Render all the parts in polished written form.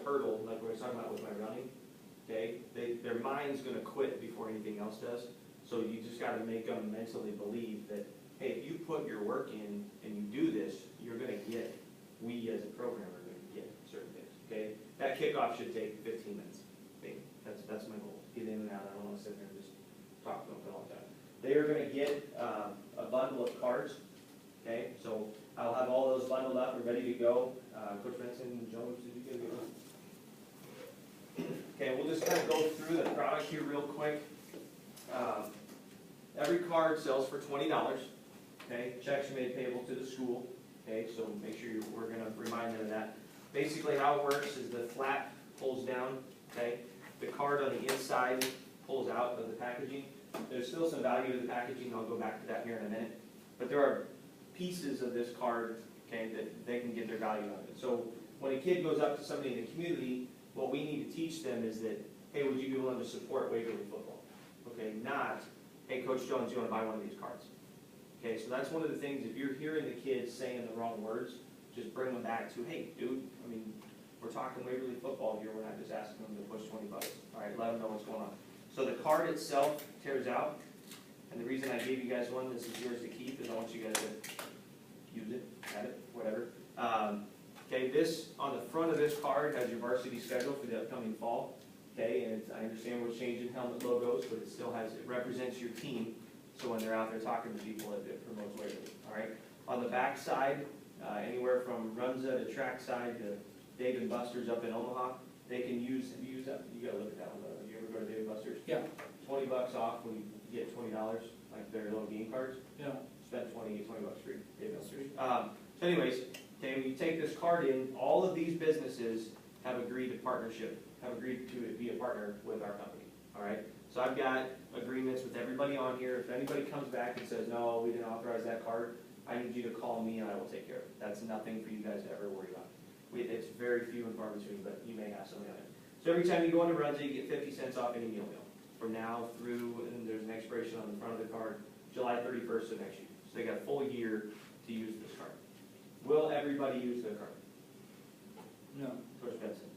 hurdle, like we were talking about with my running, okay, their mind's going to quit before anything else does. So you just got to make them mentally believe that, hey, if you put your work in and you do this, you're going to get, we as a program are going to get certain things, okay? That kickoff should take 15 minutes. Okay? That's my goal. Get in and out. I don't want to sit there and just talk to them for a long time. They are going to get a bundle of cards, okay? So I'll have all those bundled up and ready to go. Coach Benson, Jones, did you get it? Okay, we'll just kind of go through the product here real quick. Every card sells for $20, okay? Checks are made payable to the school, okay? So make sure we're going to remind them of that. Basically how it works is the flap pulls down, okay? The card on the inside pulls out of the packaging. There's still some value to the packaging. I'll go back to that here in a minute. But there are pieces of this card, okay, that they can get their value out of it. So when a kid goes up to somebody in the community, what we need to teach them is that, hey, would you be willing to support Waverly football? Okay, not, hey, Coach Jones, you want to buy one of these cards? Okay, so that's one of the things, if you're hearing the kids saying the wrong words, just bring them back to, hey, dude, I mean, we're talking Waverly football here, we're not just asking them to push 20 bucks. All right, let them know what's going on. So the card itself tears out, and the reason I gave you guys one, this is yours to keep, is I want you guys to use it, have it, whatever. Okay, this, on the front of this card has your varsity schedule for the upcoming fall. Okay, and I understand we're changing helmet logos, but it still has, it represents your team. So when they're out there talking to people, it promotes Waverly. All right. On the back side, anywhere from Runza to Trackside to Dave and Buster's up in Omaha, they can use. Have you used that? You got to look at that one. You ever go to Dave and Buster's? Yeah. $20 off when you get $20, like their little game cards. Yeah. Spend 20, get $20 free. Dave and Buster's. So anyways, okay, when you take this card in, all of these businesses have agreed to partnership. Have agreed to be a partner with our company, all right? So I've got agreements with everybody on here. If anybody comes back and says, no, we didn't authorize that card, I need you to call me and I will take care of it. That's nothing for you guys to ever worry about. It's very few and far between, but you may have something on it. So every time you go into Runza, you get 50 cents off any meal deal. From now through, and there's an expiration on the front of the card, July 31st of next year. So they got a full year to use this card. Will everybody use their card? No. Coach Benson?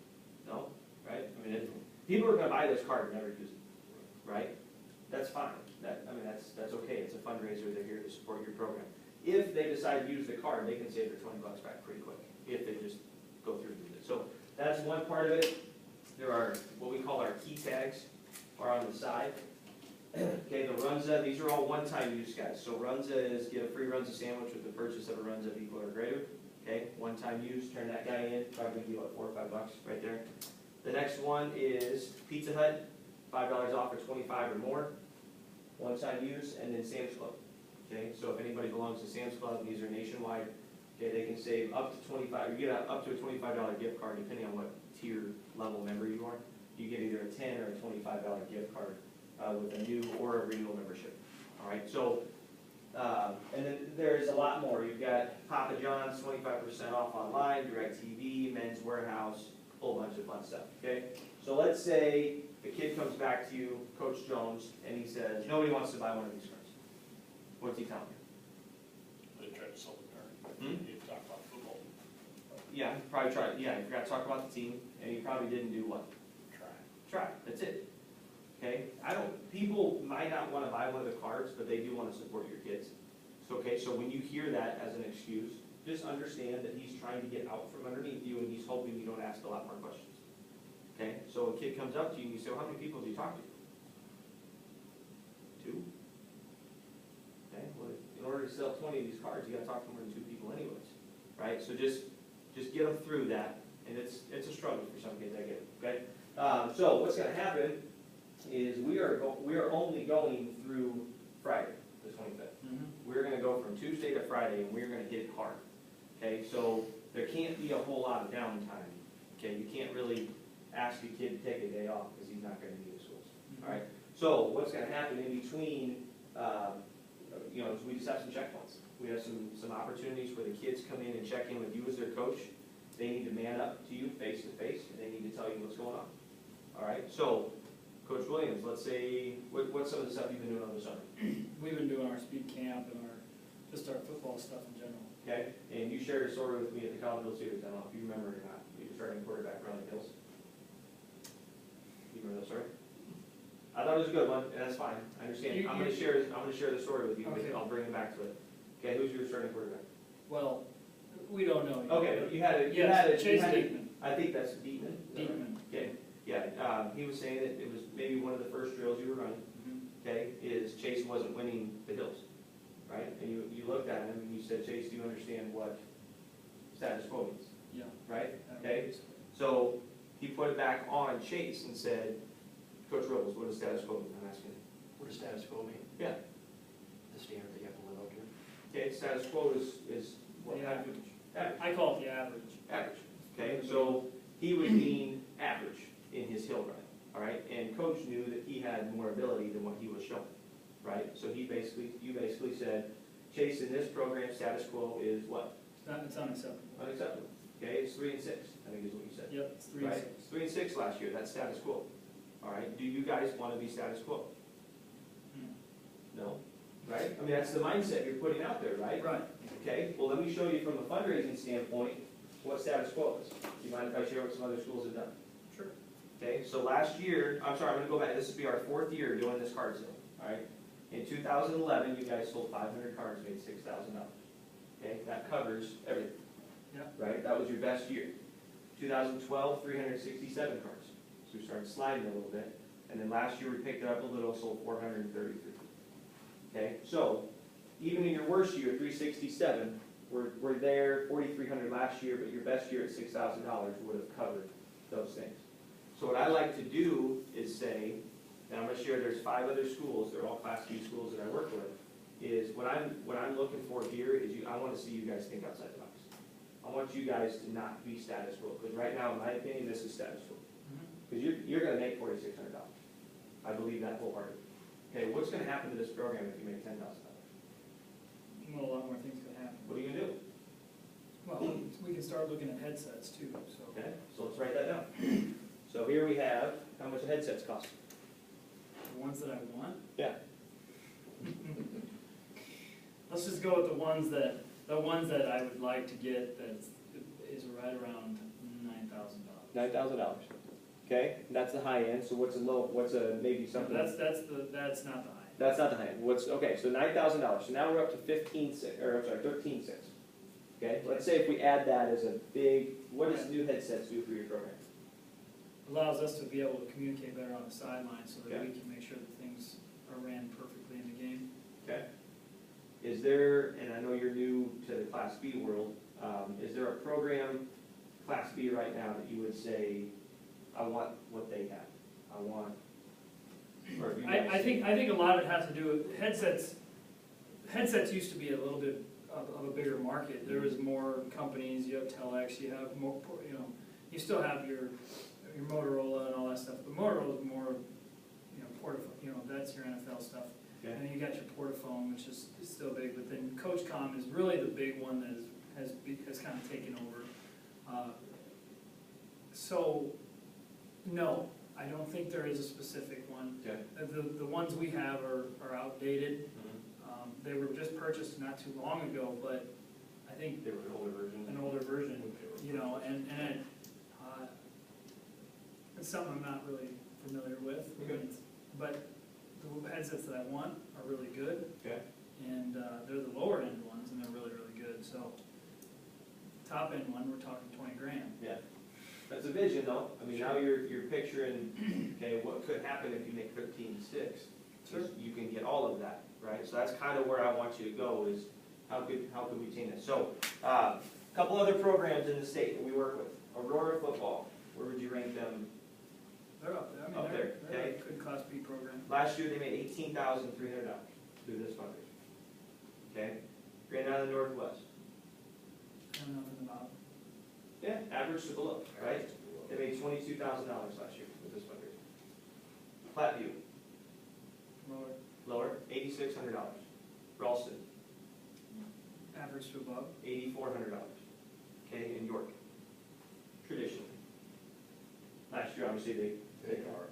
No? Right? I mean, people are going to buy this card and never use it, right? That's fine. That's okay. It's a fundraiser. They're here to support your program. If they decide to use the card, they can save their $20 back pretty quick if they just go through and use it. So that's one part of it. There are what we call our key tags are on the side. Okay, the Runza, these are all one-time use, guys. So Runza is get a free Runza sandwich with the purchase of a Runza of equal or greater. Okay, one-time use, turn that guy in, probably going to be about $4 or $5 right there. The next one is Pizza Hut, $5 off for 25 or more, one-time use, and then Sam's Club. Okay, so if anybody belongs to Sam's Club, these are nationwide. Okay, they can save up to 25. You get up to a $25 gift card depending on what tier level member you are. You get either a $10 or a $25 gift card with a new or a renewal membership. All right, so and then there's a lot more. You've got Papa John's, 25% off online, DirecTV, Men's Warehouse, a whole bunch of fun stuff. Okay, so let's say the kid comes back to you, Coach Jones, and he says nobody wants to buy one of these cards. What's he telling you? They tried to sell the card. Hmm? You talk about football. Yeah, he probably tried. Yeah, he forgot to talk about the team, and he probably didn't do what? Try. That's it. Okay. People might not want to buy one of the cards, but they do want to support your kids. So okay. So when you hear that as an excuse, just understand that he's trying to get out from underneath you, and he's hoping you don't ask a lot more questions. Okay. So a kid comes up to you, and you say, well, "How many people do you talk to?" 2. Okay. Well, in order to sell 20 of these cards, you got to talk to more than 2 people, anyways. Right. So just get them through that, and it's a struggle for some kids. I get it. Okay. So what's going to happen is we are only going through Friday, the 25th. Mm-hmm. We're going to go from Tuesday to Friday, and we're going to hit hard. Okay, so there can't be a whole lot of downtime. Okay, you can't really ask a kid to take a day off because he's not going to be in schools. Mm-hmm. All right. So what's going to happen in between? Is we just have some checkpoints. We have some opportunities where the kids come in and check in with you as their coach. They need to man up to you face to face, and they need to tell you what's going on. All right, so Coach Williams, let's say, what's some of the stuff you've been doing over the summer? We've been doing our speed camp and our football stuff in general. Okay, and you shared a story with me at the Collegeville Series. I don't know if you remember it or not. You were starting quarterback running hills. I thought it was a good one, and that's fine, I understand. I'm gonna share the story with you, Okay. I'll bring it back to it. Okay, who's your starting quarterback? Well, we don't know yet. Okay, but you had it, Chase Diekman. I think that's Diekman. Diekman. Okay, yeah, he was saying that it was maybe one of the first drills you were running, Mhm. okay, is Chase wasn't winning the hills, right? And you looked at him and you said, Chase, do you understand what status quo means, Yeah. right? I don't Okay. think so. So he put it back on Chase and said, Coach Rose, what does status quo mean? I'm asking. What does status quo mean? Yeah. The standard that you have to live up to? Okay, status quo is what? The average. Average. I call it the average. Average. Okay, so he was being average in his hill run, all right? And coach knew that he had more ability than what he was showing, right? So you basically said, Chase, in this program, status quo is what? It's unacceptable. Unacceptable. Okay, it's 3 and 6, I think is what you said. Yep, it's 3 and Right? 6. 3 and 6 last year, that's status quo. All right, do you guys want to be status quo? No, right? I mean, that's the mindset you're putting out there, right? Right. Okay, well, let me show you from a fundraising standpoint what status quo is. Do you mind if I share what some other schools have done? Sure. Okay, so last year, I'm sorry, I'm gonna go back, this will be our 4th year doing this card sale, all right? In 2011, you guys sold 500 cards, made $6,000. Okay, that covers everything. Yeah. Right, that was your best year. 2012, 367 cards. So we started sliding a little bit. And then last year, we picked it up a little, sold 433. Okay, so even in your worst year, 367, we're there, 4,300 last year, but your best year at $6,000 would have covered those things. So what I like to do is say, and I'm gonna share, there's 5 other schools, they're all Class B schools that I work with, is what I'm looking for here is I wanna see you guys think outside the box. I want you guys to not be status quo, because right now, in my opinion, this is status quo. Because you're gonna make $4,600. I believe that wholeheartedly. Okay, what's gonna happen to this program if you make $10,000? Well, a lot more things could happen. What are you gonna do? Well, we can start looking at headsets too, so. Okay, so let's write that down. So here we have, how much the headsets cost? The ones that I want, Yeah. let's just go with the ones that I would like to get that is right around $9,000. $9,000. Okay, that's the high end, so what's maybe something? That's not the high. That's not the high end. Okay, so $9,000. So now we're up to 13.6. Okay, let's say if we add that as a big, what does new headsets do for your program? Allows us to be able to communicate better on the sideline so that Okay. we can make sure that things are ran perfectly in the game. Okay. Is there, and I know you're new to the Class B world, is there a program, Class B right now, that you would say, I want what they have? I want, or if you guys- I think a lot of it has to do with headsets. Headsets used to be a little bit of a bigger market. There was more companies, you have Telex, you have more, you still have your Motorola and all that stuff, but Motorola is more, that's your NFL stuff. Okay. And then you got your Portaphone, which is still big, but then CoachCom is really the big one that has kind of taken over. So, no, I don't think there is a specific one. Okay. The ones we have are outdated. Mhm. They were just purchased not too long ago, but I think They were an older version. an older version, and it's something I'm not really familiar with. Okay. But the headsets that I want are really good, Okay. and they're the lower end ones, and they're really, really good, so. Top end one, we're talking 20 grand. Yeah. That's a vision though. I mean, now you're picturing, okay, what could happen if you make 13.6? Sure. You can get all of that, right? So that's kind of where I want you to go is how could we attain this? So, a couple other programs in the state that we work with. Aurora Football, where would you rank them? They're up there, Up they're there, a good Class B program. Last year, they made $18,300 through this fundraiser. Okay? Grand Island Northwest. I know nothing about Yeah, average to below, right? They made $22,000 last year with this fundraiser. Platteview, lower, lower, $8,600. Ralston, average to above. $8,400. Okay, in York. Traditionally. Last year, obviously, They are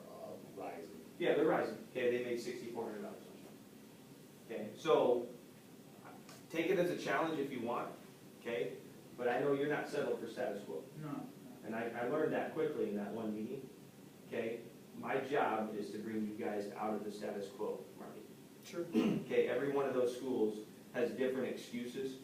rising. yeah, they're rising. Okay, they made $6,400 last year. Okay, so take it as a challenge if you want, okay? But I know you're not settled for status quo. No. And I learned that quickly in that one meeting, okay? my job is to bring you guys out of the status quo, Marty. Sure. Okay, every one of those schools has different excuses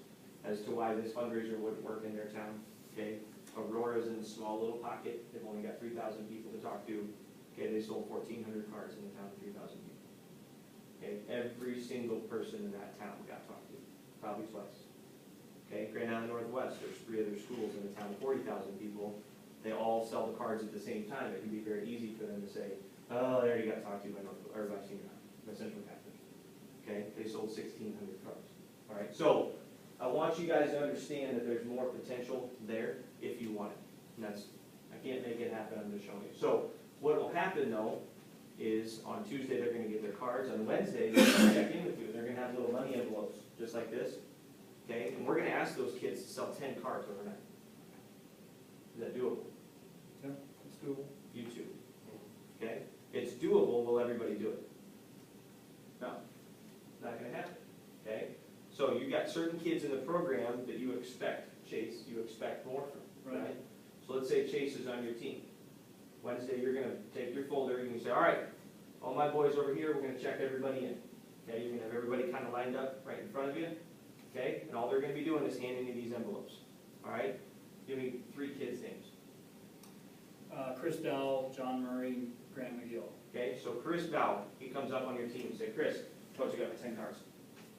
as to why this fundraiser wouldn't work in their town, okay? Aurora's in a small little pocket, they've only got 3,000 people to talk to, okay, they sold 1,400 cards in the town of 3,000 people. Okay, every single person in that town got talked to, probably twice. Okay, Grand Island Northwest, there's 3 other schools in a town of 40,000 people, they all sell the cards at the same time, it can be very easy for them to say, oh, they already got talked to by Senior High, by Central Catholic. Okay, they sold 1,600 cards. All right, so I want you guys to understand that there's more potential there if you want it. And that's, I can't make it happen, I'm just showing you. So what will happen though is on Tuesday they're gonna get their cards. On Wednesday, they're gonna check in with you. They're gonna have little money envelopes, just like this. Okay, and we're gonna ask those kids to sell 10 cards overnight. Is that doable? Yeah, it's doable. You too. Okay, it's doable, will everybody do it? No, not gonna happen, okay? So you got certain kids in the program that you expect, Chase, you expect more from, right? Right. So let's say Chase is on your team. Wednesday, you're gonna take your folder, and you say, all right, all my boys over here, we're gonna check everybody in. Okay, you're gonna have everybody kind of lined up right in front of you, okay? And all they're gonna be doing is handing you these envelopes, all right? Give me 3 kids' names. Chris Dowell, John Murray, Grant McGill. Okay, so Chris Dow, he comes up on your team and say, Chris, coach, you got my 10 cards.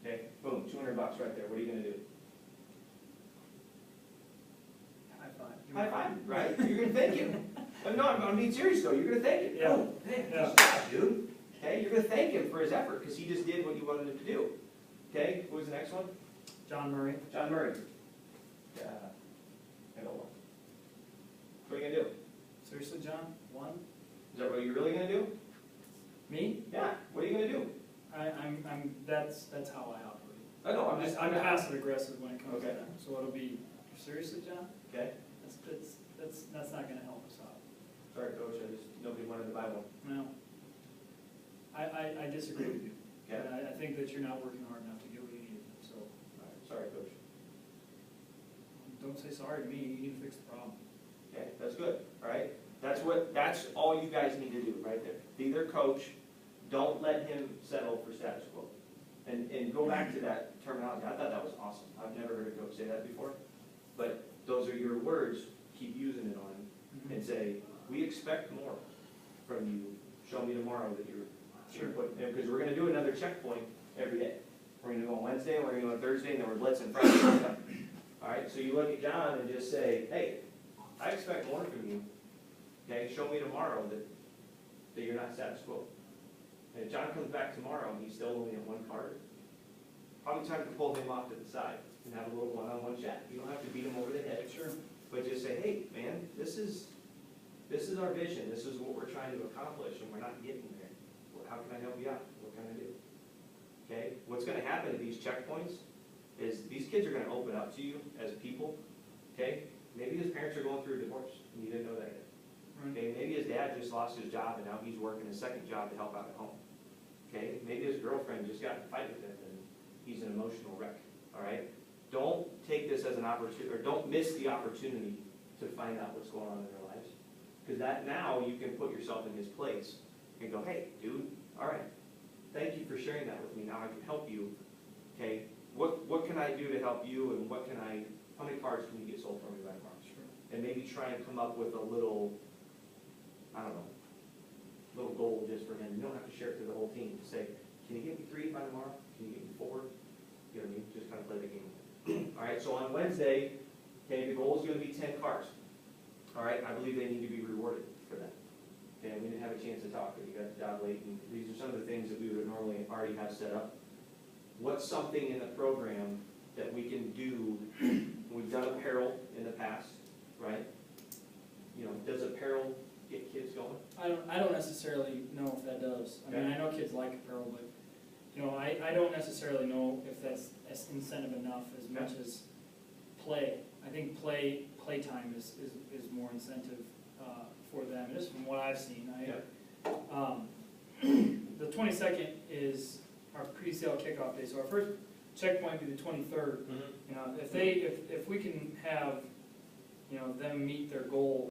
Okay, boom, $200 right there. What are you gonna do? High five. High five, right? You're gonna thank him. No, I'm being serious though. You're gonna thank him. Yeah. Oh, man, Yeah. good job, dude. Okay, you're gonna thank him for his effort because he just did what you wanted him to do. Okay, what was the next one? John Murray. John Murray. Yeah. I got one. What are you gonna do? Seriously, John? One? Is that what you're really gonna do? Me? Yeah. What are you gonna do? That's how I operate. I know. I'm passive aggressive when it comes to Okay. that. So it'll be, seriously, John? Okay. That's not gonna help us out. Sorry, coach. Nobody wanted to buy one. No. I disagree with you. Okay. I think that you're not working hard enough to get what you need, so All right. Sorry, coach. don't say sorry to me, you need to fix the problem. Okay, that's good, all right? That's all you guys need to do, right there. Be their coach, don't let him settle for status quo. And go back to that terminology, I thought that was awesome. I've never heard a coach say that before. But those are your words, keep using it on him, and say, we expect more from you. Show me tomorrow that you're putting, because we're gonna do another checkpoint every day. We're gonna do on Wednesday, we're gonna do on Thursday, and then we're blitzing Friday. All right, so you look at John and just say, hey, I expect more from you. Okay, show me tomorrow that you're not status quo. And if John comes back tomorrow and he's still only at 1 card, probably time to pull him off to the side and have a little one-on-one chat. You don't have to beat him over the head. Sure. But just say, hey, man, this is our vision. This is what we're trying to accomplish, and we're not getting there. How can I help you out? What can I do? Okay, what's going to happen at these checkpoints is these kids are going to open up to you as people. Okay, maybe his parents are going through a divorce, and you didn't know that yet. Okay, maybe his dad just lost his job, and now he's working a second job to help out at home. Okay, maybe his girlfriend just got in a fight with him, and he's an emotional wreck. All right, don't take this as an opportunity, or don't miss the opportunity to find out what's going on in their lives, because that now you can put yourself in his place and go, hey, dude, all right, thank you for sharing that with me. Now I can help you. Okay, what can I do to help you, and how many cards can you get sold for me by tomorrow? Sure. And maybe try and come up with a little, I don't know, little goal just for him. You don't have to share it to the whole team. Just say, can you get me 3 by tomorrow? Can you get me 4? You know what I mean? Just kind of play the game. All right, so on Wednesday, okay, the goal is going to be 10 cards. All right, I believe they need to be rewarded for that. Okay, we didn't have a chance to talk, but you got the job late, and these are some of the things that we would normally already have set up. What's something in the program that we can do? We've done apparel in the past, right? You know, does apparel get kids going? I don't necessarily know if that does. I mean, I know kids like apparel, but, you know, I don't necessarily know if that's incentive enough as much as play. I think playtime is more incentive for them, just from what I've seen. The 22nd is our pre-sale kickoff day, so our first checkpoint would be the 23rd. You know, if we can have, you know, them meet their goal